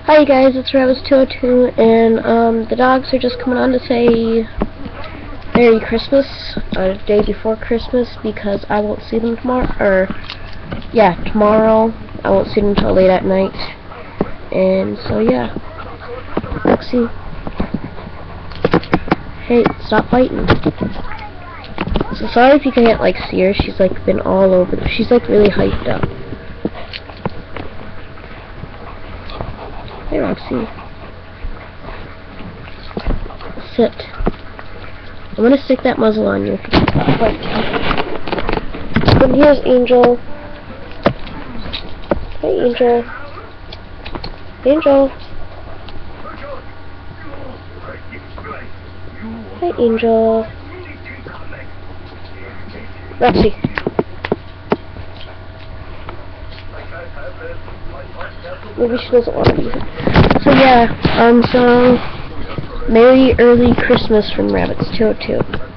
Hi guys, it's Rabbits202, and the dogs are just coming on to say Merry Christmas, the day before Christmas, because I won't see them tomorrow, tomorrow. I won't see them until late at night, and so yeah. Roxy, hey, stop fighting. So sorry if you can't see her. She's been all over. She's really hyped up. Hey Roxy, sit. I'm gonna stick that muzzle on you. Wait. And here's Angel. Hey Angel. Angel. Hey Angel. Roxy. Maybe she doesn't want to use it. So yeah, so Merry Early Christmas from Rabbits202.